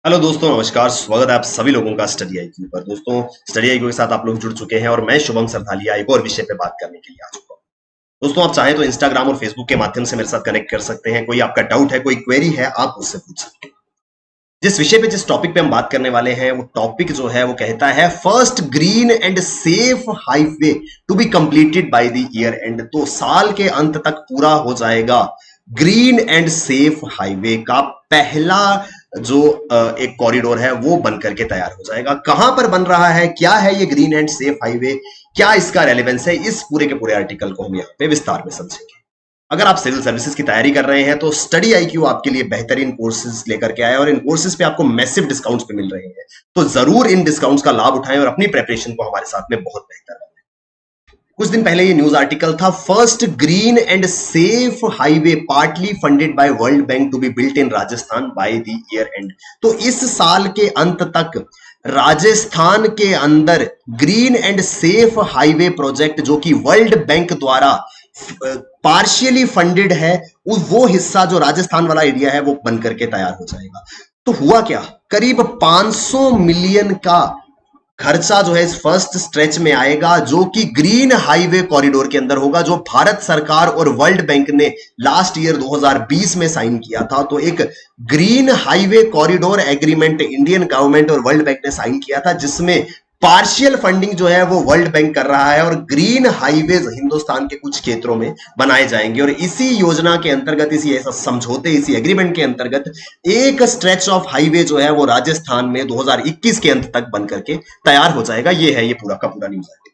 Hello दोस्तों, नमस्कार। स्वागत है आप सभी लोगों का स्टडी आईक्यू पर। दोस्तों, स्टडी आईक्यू के साथ आप लोग जुड़ चुके हैं और मैं शुभम सरधालिया एक और विषय पे बात करने के लिए आ चुका हूँ। दोस्तों, आप चाहें तो इंस्टाग्राम और फेसबुक के माध्यम से मेरे साथ कनेक्ट कर सकते हैं। कोई आपका डाउट है, कोई क्वेरी है, आप मुझसे पूछ सकते हैं। जिस विषय पे, जिस टॉपिक पे हम बात करने वाले हैं, वो टॉपिक जो है वो कहता है first green and safe highway to be completed by the year end. तो साल के अंत तक पूरा हो जाएगा ग्रीन एंड सेफ हाईवे का पहला जो एक कॉरिडोर है वो बन करके तैयार हो जाएगा। कहां पर बन रहा है, क्या है ये ग्रीन एंड सेफ हाईवे, क्या इसका रेलेवेंस है, इस पूरे के पूरे आर्टिकल को हम यहाँ पे विस्तार में समझेंगे। अगर आप सिविल सर्विसेज की तैयारी कर रहे हैं तो स्टडी आईक्यू आपके लिए बेहतरीन कोर्सेज लेकर के आया और इन कोर्सेज पे आपको मैसिव डिस्काउंट्स पे मिल रहे हैं। तो जरूर इन डिस्काउंट्स का लाभ उठाएं और अपनी प्रेपरेशन को हमारे साथ में बहुत बेहतर बनाएं। कुछ दिन पहले ये न्यूज आर्टिकल था, first green and safe highway partly funded by World Bank to be built in Rajasthan by the year end. तो इस साल के अंत तक राजस्थान के अंदर green and safe highway project जो कि वर्ल्ड बैंक द्वारा पार्शियली फंडेड है, वो हिस्सा जो राजस्थान वाला एरिया है वो बन करके तैयार हो जाएगा। तो हुआ क्या, करीब 500 मिलियन का खर्चा जो है इस फर्स्ट स्ट्रेच में आएगा, जो कि ग्रीन हाईवे कॉरिडोर के अंदर होगा, जो भारत सरकार और वर्ल्ड बैंक ने लास्ट ईयर 2020 में साइन किया था। तो एक green highway corridor agreement Indian government और वर्ल्ड बैंक ने साइन किया था, जिसमें पार्शियल फंडिंग जो है वो वर्ल्ड बैंक कर रहा है और ग्रीन हाईवेज हिंदुस्तान के कुछ क्षेत्रों में बनाए जाएंगे। और इसी योजना के अंतर्गत, इसी ऐसा समझौते, इसी एग्रीमेंट के अंतर्गत एक स्ट्रेच ऑफ हाईवे जो है वो राजस्थान में 2021 के अंत तक बन करके तैयार हो जाएगा। ये है ये पूरा का पूरा news article.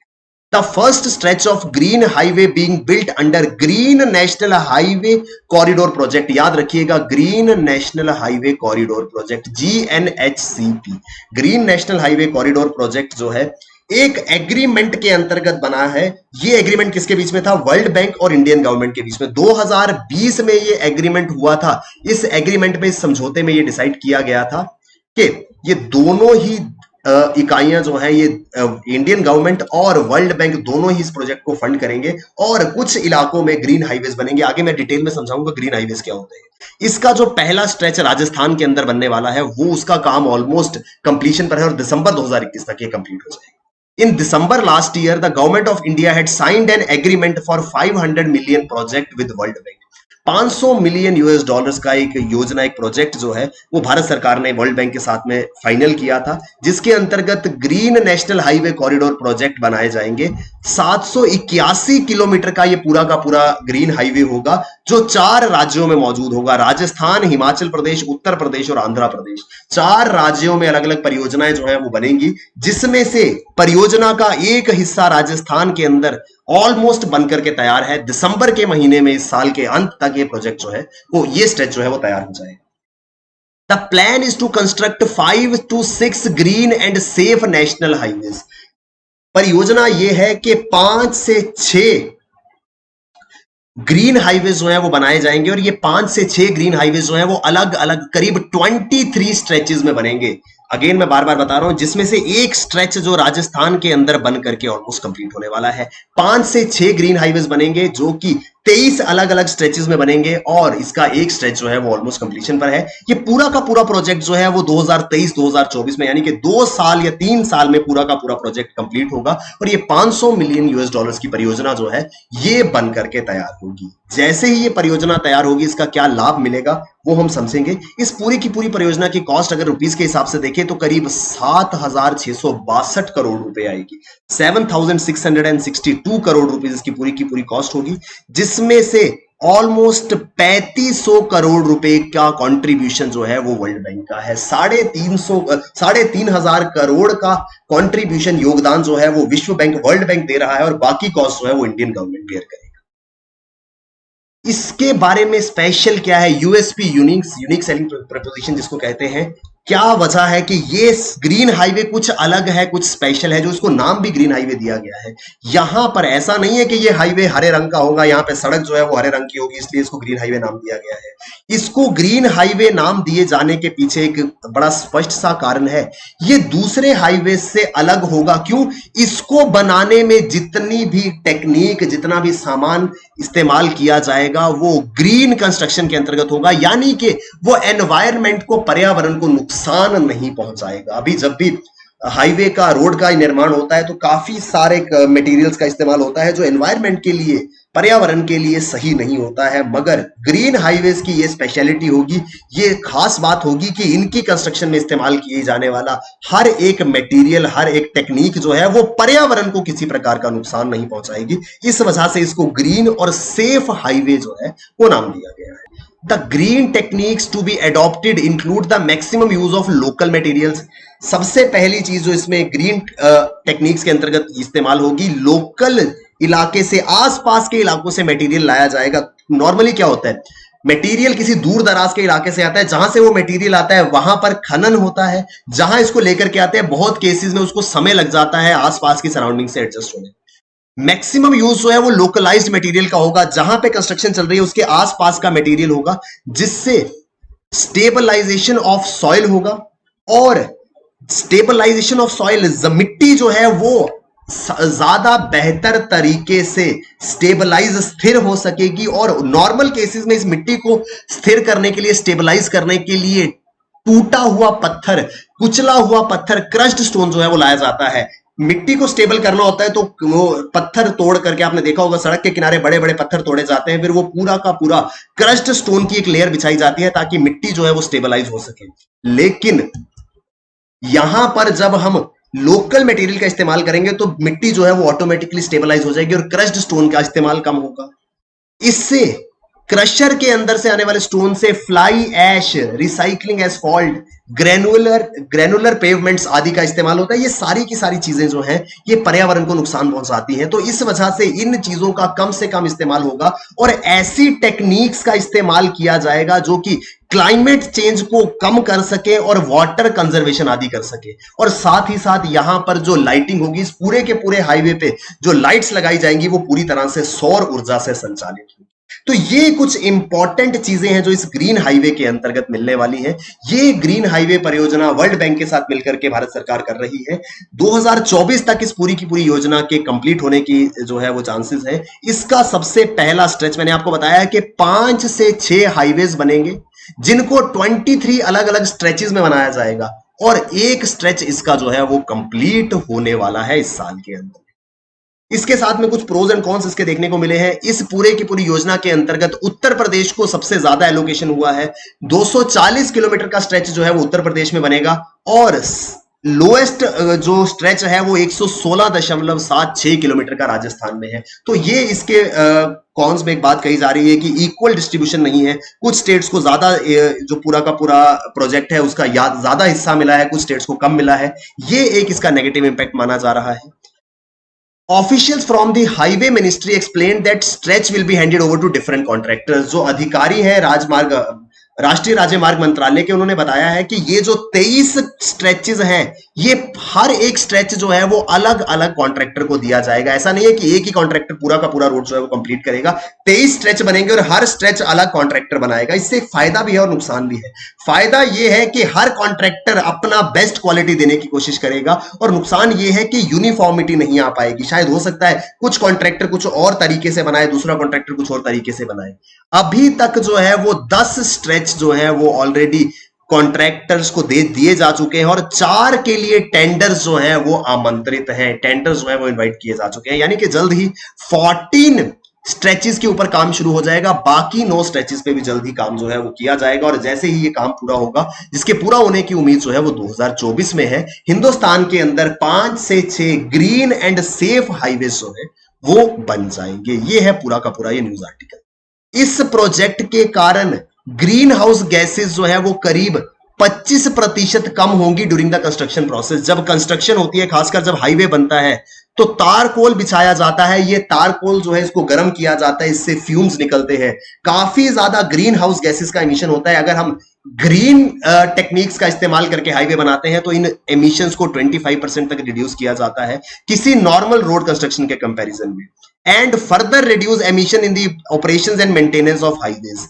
The first stretch of green highway being built under Green National Highway Corridor Project। याद रखिएगा, green national highway corridor project, GNHCP, green national highway corridor project जो है एक एग्रीमेंट के अंतर्गत बना है। ये एग्रीमेंट किसके बीच में था, वर्ल्ड बैंक और इंडियन गवर्नमेंट के बीच में 2020 में ये एग्रीमेंट हुआ था। इस एग्रीमेंट में, इस समझौते में ये डिसाइड किया गया था कि ये दोनों ही इकाइयां जो है, ये इंडियन गवर्नमेंट और वर्ल्ड बैंक दोनों ही इस प्रोजेक्ट को फंड करेंगे और कुछ इलाकों में ग्रीन हाईवेज बनेंगे। आगे मैं डिटेल में समझाऊंगा ग्रीन हाईवेज क्या होते हैं। इसका जो पहला स्ट्रेच राजस्थान के अंदर बनने वाला है वो, उसका काम ऑलमोस्ट कंप्लीशन पर है और दिसंबर 2021 तक ये कंप्लीट हो जाएगा। In December last year, the government of India had signed an agreement for 500 million project with World Bank। 500 million US dollars का एक योजना, एक प्रोजेक्ट जो है वो भारत सरकार ने वर्ल्ड बैंक के साथ में फाइनल किया था, जिसके अंतर्गत green national highway corridor project बनाए जाएंगे। 781 किलोमीटर का ये पूरा का पूरा ग्रीन हाईवे होगा, जो 4 राज्यों में मौजूद होगा, राजस्थान, हिमाचल प्रदेश, उत्तर प्रदेश और आंध्र प्रदेश। 4 राज्यों में अलग अलग परियोजनाएं जो है वो बनेंगी, जिसमें से परियोजना का एक हिस्सा राजस्थान के अंदर ऑलमोस्ट बनकर के तैयार है। दिसंबर के महीने में, इस साल के अंत तक ये प्रोजेक्ट जो है वो, ये स्ट्रेच जो है वो तैयार हो जाएगा। The plan is to construct 5 to 6 green and safe national highways. परियोजना ये है कि 5 से 6 ग्रीन हाईवेज जो है वो बनाए जाएंगे और ये 5 से 6 ग्रीन हाईवेज जो है वो अलग अलग करीब 23 स्ट्रेचेस में बनेंगे। अगेन मैं बार बार बता रहा हूं, जिसमें से एक स्ट्रेच जो राजस्थान के अंदर बन करके ऑलमोस्ट कंप्लीट होने वाला है। 5 से 6 ग्रीन हाईवेज बनेंगे, जो कि 23 अलग अलग स्ट्रेचेस में बनेंगे और इसका एक स्ट्रेच जो है वो ऑलमोस्ट कंप्लीशन पर है। ये पूरा का पूरा प्रोजेक्ट जो है वो 2023-2024 में, यानी कि 2 साल या 3 साल में पूरा का पूरा प्रोजेक्ट कंप्लीट होगा और ये 500 मिलियन यूएस डॉलर्स की परियोजना जो है ये बन करके तैयार होगी। जैसे ही ये परियोजना तैयार होगी, इसका क्या लाभ मिलेगा वो हम समझेंगे। इस पूरी की पूरी परियोजना की कॉस्ट अगर रुपीस के हिसाब से देखें तो करीब 7,662 करोड़ रुपए आएगी। 7,662 करोड़ रुपीस इसकी पूरी की पूरी कॉस्ट होगी, जिसमें से ऑलमोस्ट 3500 करोड़ रुपए का कंट्रीब्यूशन जो है वो वर्ल्ड बैंक का है। 3,500 करोड़ का कंट्रीब्यूशन, योगदान जो है वो विश्व बैंक, वर्ल्ड बैंक दे रहा है और बाकी कॉस्ट जो है वो इंडियन गवर्नमेंट बेयर करेगा। इसके बारे में स्पेशल क्या है, यूएसपी, यूनिक सेलिंग प्रपोजिशन जिसको कहते हैं। क्या वजह है कि ये ग्रीन हाईवे कुछ अलग है, कुछ स्पेशल है, जो इसको नाम भी ग्रीन हाईवे दिया गया है। यहां पर ऐसा नहीं है कि ये हाईवे हरे रंग का होगा, यहाँ पे सड़क जो है वो हरे रंग की होगी इसलिए इसको ग्रीन हाईवे नाम दिया गया है। इसको ग्रीन हाईवे नाम दिए जाने के पीछे एक बड़ा स्पष्ट सा कारण है, ये दूसरे हाईवे से अलग होगा। क्यों? इसको बनाने में जितनी भी टेक्निक, जितना भी सामान इस्तेमाल किया जाएगा वो ग्रीन कंस्ट्रक्शन के अंतर्गत होगा, यानी कि वो एनवायरमेंट को, पर्यावरण को नुकसान नहीं पहुंचाएगा। अभी जब भी हाईवे का, रोड का निर्माण होता है तो काफी सारे मटेरियल्स का इस्तेमाल होता है जो एनवायरनमेंट के लिए, पर्यावरण के लिए सही नहीं होता है। मगर ग्रीन हाईवेज की ये स्पेशलिटी होगी, ये खास बात होगी कि इनकी कंस्ट्रक्शन में इस्तेमाल किए जाने वाला हर एक मटेरियल, हर एक टेक्निक जो है वो पर्यावरण को किसी प्रकार का नुकसान नहीं पहुंचाएगी। इस वजह से इसको ग्रीन और सेफ हाईवे जो है वो नाम दिया गया है। The green techniques to be adopted include the maximum use of local materials। सबसे पहली चीज जो इसमें ग्रीन टेक्निक्स के अंतर्गत इस्तेमाल होगी, लोकल इलाके से, आसपास के इलाकों से मटेरियल लाया जाएगा। नॉर्मली क्या होता है, मटेरियल किसी दूर दराज के इलाके से आता है, जहां से वो मटेरियल आता है वहां पर खनन होता है, जहां इसको लेकर के आते हैं बहुत केसेस में उसको समय लग जाता है आसपास की सराउंडिंग से एडजस्ट होने। मैक्सिमम यूज जो है वो लोकलाइज्ड मटेरियल का होगा, जहां पे कंस्ट्रक्शन चल रही है उसके आसपास का मटेरियल होगा, जिससे स्टेबलाइजेशन ऑफ सॉइल होगा। और स्टेबलाइजेशन ऑफ सॉइल, मिट्टी जो है वो ज्यादा बेहतर तरीके से स्टेबलाइज, स्थिर हो सकेगी। और नॉर्मल केसेस में इस मिट्टी को स्थिर करने के लिए, स्टेबलाइज करने के लिए टूटा हुआ पत्थर, कुचला हुआ पत्थर, क्रश्ड स्टोन जो है वो लाया जाता है। मिट्टी को स्टेबल करना होता है तो वो पत्थर तोड़ करके, आपने देखा होगा सड़क के किनारे बड़े बड़े पत्थर तोड़े जाते हैं, फिर वो पूरा का पूरा क्रश्ड स्टोन की एक लेयर बिछाई जाती है ताकि मिट्टी जो है वो स्टेबलाइज हो सके। लेकिन यहां पर जब हम लोकल मटेरियल का इस्तेमाल करेंगे तो मिट्टी जो है वो ऑटोमेटिकली स्टेबलाइज हो जाएगी और क्रश्ड स्टोन का इस्तेमाल कम होगा। इससे क्रशर के अंदर से आने वाले स्टोन से fly ash, recycling asphalt, granular pavements आदि का इस्तेमाल होता है। ये सारी की सारी चीजें जो हैं ये पर्यावरण को नुकसान पहुंचाती हैं, तो इस वजह से इन चीजों का कम से कम इस्तेमाल होगा और ऐसी टेक्निक्स का इस्तेमाल किया जाएगा जो कि क्लाइमेट चेंज को कम कर सके और वाटर कंजर्वेशन आदि कर सके। और साथ ही साथ यहां पर जो लाइटिंग होगी, इस पूरे के पूरे हाईवे पे जो लाइट्स लगाई जाएंगी वो पूरी तरह से सौर ऊर्जा से संचालित होगी। तो ये कुछ इंपॉर्टेंट चीजें हैं जो इस ग्रीन हाईवे के अंतर्गत मिलने वाली हैं। ये ग्रीन हाईवे परियोजना वर्ल्ड बैंक के साथ मिलकर के भारत सरकार कर रही है। 2024 तक इस पूरी की पूरी योजना के कंप्लीट होने की जो है वो चांसेस है। इसका सबसे पहला स्ट्रेच मैंने आपको बताया है कि 5 से 6 हाईवेज बनेंगे, जिनको 23 अलग अलग स्ट्रेचेस में बनाया जाएगा और एक स्ट्रेच इसका जो है वो कंप्लीट होने वाला है इस साल के अंदर। इसके साथ में कुछ प्रोज एंड कॉन्स इसके देखने को मिले हैं। इस पूरे की पूरी योजना के अंतर्गत उत्तर प्रदेश को सबसे ज्यादा एलोकेशन हुआ है। 240 किलोमीटर का स्ट्रेच जो है वो उत्तर प्रदेश में बनेगा और लोएस्ट जो स्ट्रेच है वो 116.76 किलोमीटर का राजस्थान में है। तो ये इसके कॉन्स में एक बात कही जा रही है कि इक्वल डिस्ट्रीब्यूशन नहीं है। कुछ स्टेट्स को ज्यादा जो पूरा का पूरा प्रोजेक्ट है उसका ज्यादा हिस्सा मिला है, कुछ स्टेट्स को कम मिला है। ये एक इसका नेगेटिव इंपैक्ट माना जा रहा है। Officials from the highway ministry explained that stretch will be handed over to different contractors। जो अधिकारी हैं राष्ट्रीय राजमार्ग मंत्रालय के, उन्होंने बताया है कि ये जो 23 स्ट्रेचेस हैं ये हर एक स्ट्रेच जो है वो अलग अलग कॉन्ट्रैक्टर को दिया जाएगा। ऐसा नहीं है कि एक ही कॉन्ट्रैक्टर पूरा का पूरा रोड जो है वो कंप्लीट करेगा। 23 स्ट्रेच बनेंगे और हर स्ट्रेच अलग कॉन्ट्रैक्टर बनाएगा। इससे एक फायदा भी है और नुकसान भी है। फायदा ये है कि हर कॉन्ट्रैक्टर अपना बेस्ट क्वालिटी देने की कोशिश करेगा और नुकसान ये है कि यूनिफॉर्मिटी नहीं आ पाएगी। शायद हो सकता है कुछ कॉन्ट्रैक्टर कुछ और तरीके से बनाए, दूसरा कॉन्ट्रैक्टर कुछ और तरीके से बनाए। अभी तक जो है वो 10 स्ट्रेच जो है वो ऑलरेडी कॉन्ट्रैक्टर्स को दे दिए जा चुके हैं और 4 के लिए टेंडर्स जो है वो आमंत्रित हैं, टेंडर्स जो है वो इनवाइट किए जा चुके हैं। यानी कि जल्द ही 14 स्ट्रेचेस के ऊपर काम शुरू हो जाएगा। बाकी 9 स्ट्रेचेस पे भी जल्द ही काम जो है वो किया जाएगा और जैसे ही ये काम पूरा होगा, जिसके पूरा होने की उम्मीद जो है वो 2024 में है, हिंदुस्तान के अंदर 5 से 6 ग्रीन एंड सेफ हाईवे जो है वो बन जाएंगे। ये है पूरा का पूरा ये न्यूज आर्टिकल। इस प्रोजेक्ट के कारण ग्रीन हाउस गैसेस जो है वो करीब 25% कम होंगी ड्यूरिंग द कंस्ट्रक्शन प्रोसेस। जब कंस्ट्रक्शन होती है, खासकर जब हाईवे बनता है, तो तारकोल बिछाया जाता है। ये तारकोल जो है इसको गर्म किया जाता है, इससे फ्यूम्स निकलते हैं, काफी ज्यादा ग्रीन हाउस गैसेस का एमिशन होता है। अगर हम ग्रीन टेक्निक्स का इस्तेमाल करके हाईवे बनाते हैं तो इन एमिशंस को 25% तक रिड्यूस किया जाता है किसी नॉर्मल रोड कंस्ट्रक्शन के कंपैरिजन में, and further reduce emission in the operations and maintenance of highways.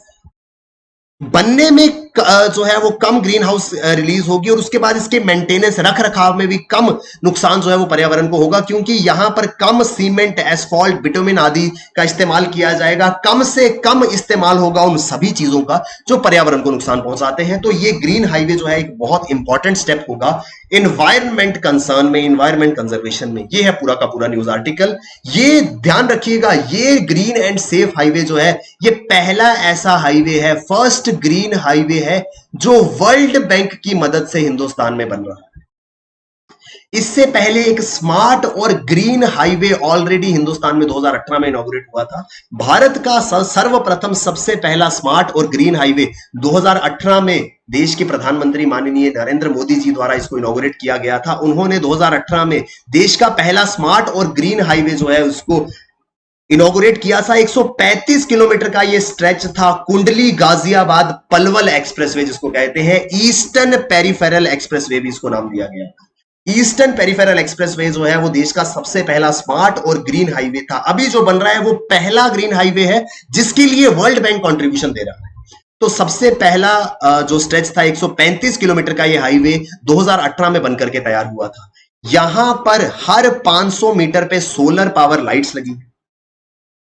बनने में जो है वो कम ग्रीन हाउस रिलीज होगी, और उसके बाद इसके मेंटेनेंस रख रखाव में भी कम नुकसान जो है वो पर्यावरण को होगा, क्योंकि यहां पर कम सीमेंट, एस्फॉल्ट, बिटुमिन आदि का इस्तेमाल किया जाएगा। कम से कम इस्तेमाल होगा उन सभी चीजों का जो पर्यावरण को नुकसान पहुंचाते हैं। तो ये ग्रीन हाईवे जो है एक बहुत इंपॉर्टेंट स्टेप होगा इन्वायरमेंट कंसर्न में, इन्वायरमेंट कंजर्वेशन में। ये है पूरा का पूरा न्यूज आर्टिकल। ये ध्यान रखिएगा, ये ग्रीन एंड सेफ हाईवे जो है ये पहला ऐसा हाईवे है, फर्स्ट ग्रीन हाईवे है जो वर्ल्ड बैंक की मदद से हिंदुस्तान में बन रहा है। इससे पहले एक स्मार्ट और ग्रीन हाईवे ऑलरेडी हिंदुस्तान में 2018 में इनॉग्रेट हुआ था। भारत का सर्वप्रथम सबसे पहला स्मार्ट और ग्रीन हाईवे 2018 में देश के प्रधानमंत्री माननीय नरेंद्र मोदी जी द्वारा इसको इनॉग्रेट किया गया था। उन्होंने 2018 में देश का पहला स्मार्ट और ग्रीन हाईवे जो है उसको इनॉग्रेट किया था। 135 किलोमीटर का ये स्ट्रेच था, कुंडली गाजियाबाद पलवल एक्सप्रेसवे जिसको कहते हैं, ईस्टर्न पेरिफेरल एक्सप्रेसवे भी इसको नाम दिया गया। ईस्टर्न पेरिफेरल एक्सप्रेसवे जो है वो देश का सबसे पहला स्मार्ट और ग्रीन हाईवे था। अभी जो बन रहा है वो पहला ग्रीन हाईवे है जिसके लिए वर्ल्ड बैंक कंट्रीब्यूशन दे रहा है। तो सबसे पहला जो स्ट्रेच था 135 किलोमीटर का ये हाईवे 2018 में बनकर के तैयार हुआ था। यहां पर हर 500 मीटर पे सोलर पावर लाइट्स लगी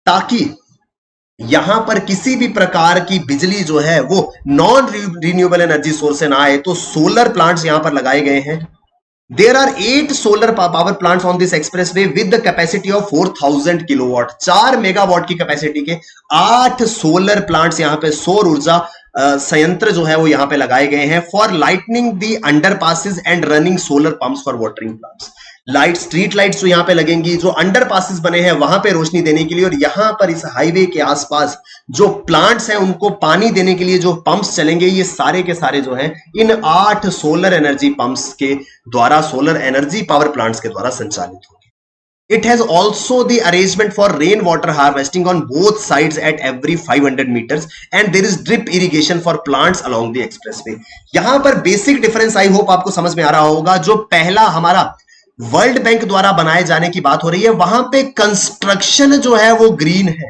ताकि यहां पर किसी भी प्रकार की बिजली जो है वो नॉन रिन्यूएबल एनर्जी सोर्स से ना आए। तो सोलर प्लांट्स यहां पर लगाए गए हैं। There are 8 solar power plants on this expressway with the capacity of 4000 kilowatt. 4 megawatt की कैपेसिटी के 8 सोलर प्लांट्स यहां पे सौर ऊर्जा संयंत्र जो है वो यहां पे लगाए गए हैं for lightning the underpasses and running solar pumps for watering plants. Light, street lights जो यहां पे लगेंगी, जो अंडरपासेस बने हैं वहां पे रोशनी देने के लिए, और यहां पर इस हाईवे के आसपास जो प्लांट्स हैं उनको पानी देने के लिए जो पंप्स चलेंगे, ये सारे के सारे जो हैं इन 8 सोलर एनर्जी पंप्स के द्वारा, सोलर एनर्जी पावर प्लांट्स के द्वारा संचालित होंगे। It has also the arrangement for rainwater harvesting on both sides at every 500 meters and there is drip irrigation for plants along the expressway। यहां पर basic difference I hope आपको समझ में आ रहा होगा। जो पहला हमारा वर्ल्ड बैंक द्वारा बनाए जाने की बात हो रही है वहां पे कंस्ट्रक्शन जो है वो ग्रीन है,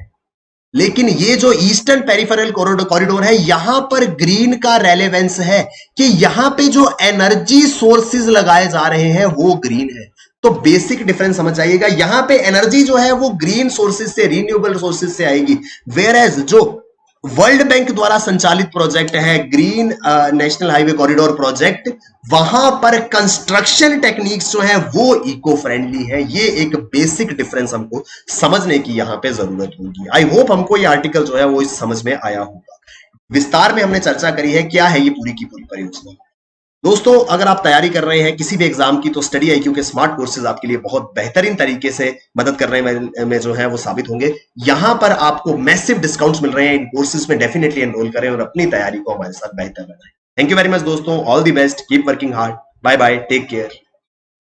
लेकिन ये जो ईस्टर्न पेरिफेरल कॉरिडोर है यहां पर ग्रीन का रेलेवेंस है कि यहां पे जो एनर्जी सोर्सेज लगाए जा रहे हैं वो ग्रीन है। तो बेसिक डिफरेंस समझ जाइएगा, यहां पे एनर्जी जो है वो ग्रीन सोर्सेज से, रिन्यूएबल सोर्सेज से आएगी, वेयर एज जो वर्ल्ड बैंक द्वारा संचालित प्रोजेक्ट है green national highway corridor project, वहां पर कंस्ट्रक्शन टेक्निक्स जो है वो इको फ्रेंडली है। ये एक बेसिक डिफरेंस हमको समझने की यहां पे जरूरत होगी। आई होप हमको ये आर्टिकल जो है वो समझ में आया होगा। विस्तार में हमने चर्चा करी है क्या है ये पूरी की पूरी परियोजना। दोस्तों, अगर आप तैयारी कर रहे हैं किसी भी एग्जाम की तो स्टडी IQ के स्मार्ट कोर्सेज आपके लिए बहुत बेहतरीन तरीके से मदद करने में जो है वो साबित होंगे। यहां पर आपको मैसिव डिस्काउंट्स मिल रहे हैं। इन कोर्सेज में डेफिनेटली एनरोल करें और अपनी तैयारी को हमारे साथ बेहतर बनाएं। थैंक यू वेरी मच दोस्तों, all the best, keep working hard, bye bye, take care,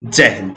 जय हिंद।